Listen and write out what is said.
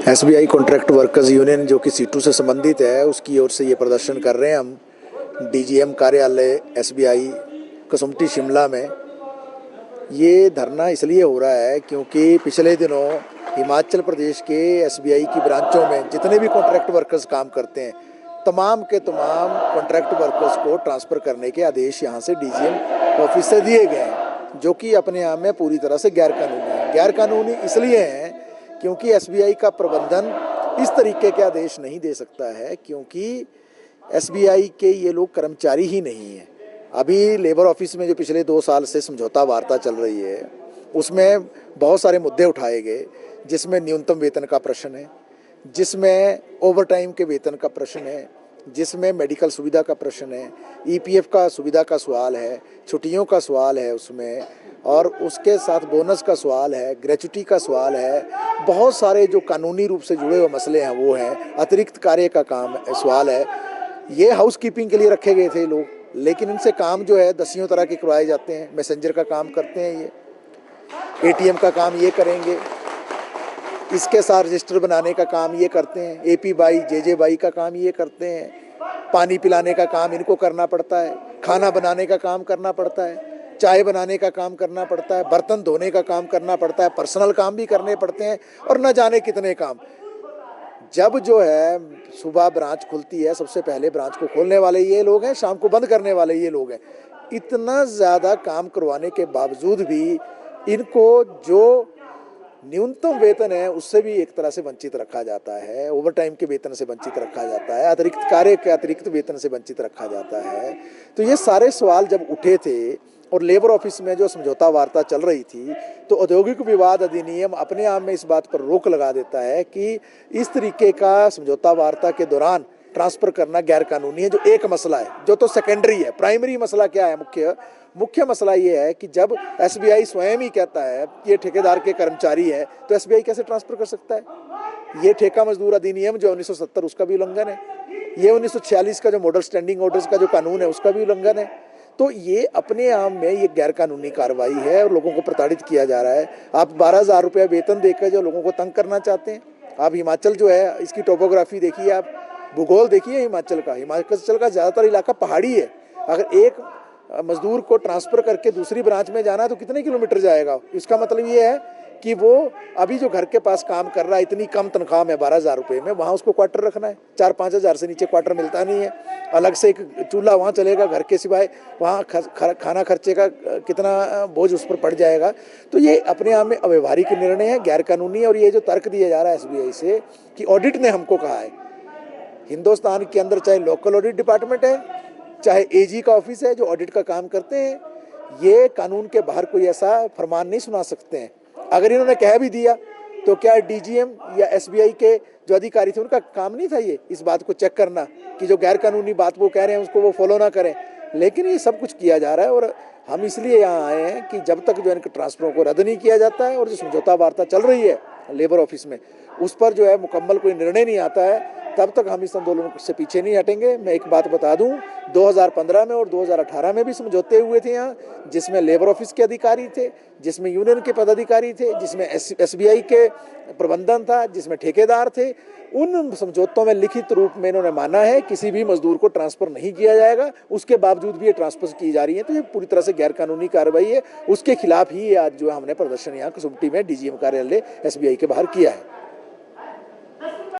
SBI contract workers union जो कि situ से संबंधित है उसकी ओर से ये प्रदर्शन कर रहे हैं हम डीजीएम कार्यालय एसबीआई कसुम्पटी शिमला में। ये धरना इसलिए हो रहा है क्योंकि पिछले दिनों हिमाचल प्रदेश के एसबीआई की ब्रांचों में जितने भी कॉन्ट्रैक्ट वर्कर्स काम करते हैं तमाम के तमाम कॉन्ट्रैक्ट वर्कर्स को ट्रांसफ़र करने के आदेश यहाँ से डीजीएम ऑफिस से दिए गए हैं, जो कि अपने आप में पूरी तरह से गैरकानूनी है। गैरकानूनी इसलिए हैं क्योंकि एसबीआई का प्रबंधन इस तरीके के आदेश नहीं दे सकता है, क्योंकि एसबीआई के ये लोग कर्मचारी ही नहीं हैं। अभी लेबर ऑफिस में जो पिछले 2 साल से समझौता वार्ता चल रही है उसमें बहुत सारे मुद्दे उठाए गए, जिसमें न्यूनतम वेतन का प्रश्न है, जिसमें ओवरटाइम के वेतन का प्रश्न है, जिसमें मेडिकल सुविधा का प्रश्न है, ईपीएफ का सुविधा का सवाल है, छुट्टियों का सवाल है उसमें, और उसके साथ बोनस का सवाल है, ग्रेच्युटी का सवाल है। बहुत सारे जो कानूनी रूप से जुड़े हुए मसले हैं वो हैं। अतिरिक्त कार्य का काम सवाल है। ये हाउस कीपिंग के लिए रखे गए थे लोग, लेकिन इनसे काम जो है दसियों तरह के करवाए जाते हैं। मैसेंजर का काम करते हैं, ये एटीएम का काम ये करेंगे, इसके साथ रजिस्टर बनाने का काम ये करते हैं, एपी बाई जेजे बाई का काम ये करते हैं, पानी पिलाने का काम इनको करना पड़ता है, खाना बनाने का काम करना पड़ता है, चाय बनाने का काम करना पड़ता है, बर्तन धोने का काम करना पड़ता है, पर्सनल काम भी करने पड़ते हैं और न जाने कितने काम। जब जो है सुबह ब्रांच खुलती है, सबसे पहले ब्रांच को खोलने वाले ये लोग हैं, शाम को बंद करने वाले ये लोग हैं। इतना ज़्यादा काम करवाने के बावजूद भी इनको जो न्यूनतम वेतन है उससे भी एक तरह से वंचित रखा जाता है, ओवरटाइम के वेतन से वंचित रखा जाता है, अतिरिक्त कार्य के अतिरिक्त वेतन से वंचित रखा जाता है। तो ये सारे सवाल जब उठे थे और लेबर ऑफिस में जो समझौता वार्ता चल रही थी, तो औद्योगिक विवाद अधिनियम अपने आप में इस बात पर रोक लगा देता है कि इस तरीके का समझौता वार्ता के दौरान ट्रांसफ़र करना गैरकानूनी है, जो एक मसला है, जो तो सेकेंडरी है। प्राइमरी मसला क्या है? मुख्य मसला ये है कि जब एसबीआई स्वयं ही कहता है कि ये ठेकेदार के कर्मचारी है, तो एसबीआई कैसे ट्रांसफ़र कर सकता है? ये ठेका मजदूर अधिनियम जो 1970 उसका भी उल्लंघन है, ये 1946 का जो मॉडल स्टैंडिंग ऑर्डर्स का जो कानून है उसका भी उल्लंघन है। तो ये अपने आप में ये गैरकानूनी कार्रवाई है और लोगों को प्रताड़ित किया जा रहा है। आप 12,000 रुपये वेतन देकर जो लोगों को तंग करना चाहते हैं। आप हिमाचल जो है इसकी टोपोग्राफी देखिए, आप भूगोल देखिए हिमाचल का ज़्यादातर इलाका पहाड़ी है। अगर एक मजदूर को ट्रांसफ़र करके दूसरी ब्रांच में जाना है तो कितने किलोमीटर जाएगा? इसका मतलब ये है कि वो अभी जो घर के पास काम कर रहा है, इतनी कम तनख्वाह में 12,000 रुपये में, वहाँ उसको क्वार्टर रखना है। 4-5 हज़ार से नीचे क्वार्टर मिलता नहीं है। अलग से एक चूल्हा वहाँ चलेगा घर के सिवाय, वहाँ खाना खर्चे का कितना बोझ उस पर पड़ जाएगा। तो ये अपने आप में अव्यवहारिक निर्णय है, गैरकानूनी है। और ये जो तर्क दिया जा रहा है एसबीआई से कि ऑडिट ने हमको कहा है, हिंदुस्तान के अंदर चाहे लोकल ऑडिट डिपार्टमेंट है, चाहे एजी का ऑफिस है जो ऑडिट का काम करते हैं, ये कानून के बाहर कोई ऐसा फरमान नहीं सुना सकते हैं। अगर इन्होंने कह भी दिया तो क्या डीजीएम या एसबीआई के जो अधिकारी थे उनका काम नहीं था ये इस बात को चेक करना कि जो गैर कानूनी बात वो कह रहे हैं उसको वो फॉलो ना करें? लेकिन ये सब कुछ किया जा रहा है और हम इसलिए यहाँ आए हैं कि जब तक जो इनके ट्रांसफरों को रद्द नहीं किया जाता है और जो समझौता वार्ता चल रही है लेबर ऑफिस में उस पर जो है मुकम्मल कोई निर्णय नहीं आता है, तब तक हम इस आंदोलन से पीछे नहीं हटेंगे। मैं एक बात बता दूं, 2015 में और 2018 में भी समझौते हुए थे यहाँ, जिसमें लेबर ऑफिस के अधिकारी थे, जिसमें यूनियन के पदाधिकारी थे, जिसमें एसबीआई के प्रबंधन था, जिसमें ठेकेदार थे। उन समझौतों में लिखित रूप में इन्होंने माना है किसी भी मजदूर को ट्रांसफ़र नहीं किया जाएगा, उसके बावजूद भी ये ट्रांसफ़र की जा रही है। तो ये पूरी तरह से गैरकानूनी कार्रवाई है। उसके खिलाफ ही आज जो हमने प्रदर्शन यहाँ कसुम्पटी में डीजीएम कार्यालय एसबीआई के बाहर किया है।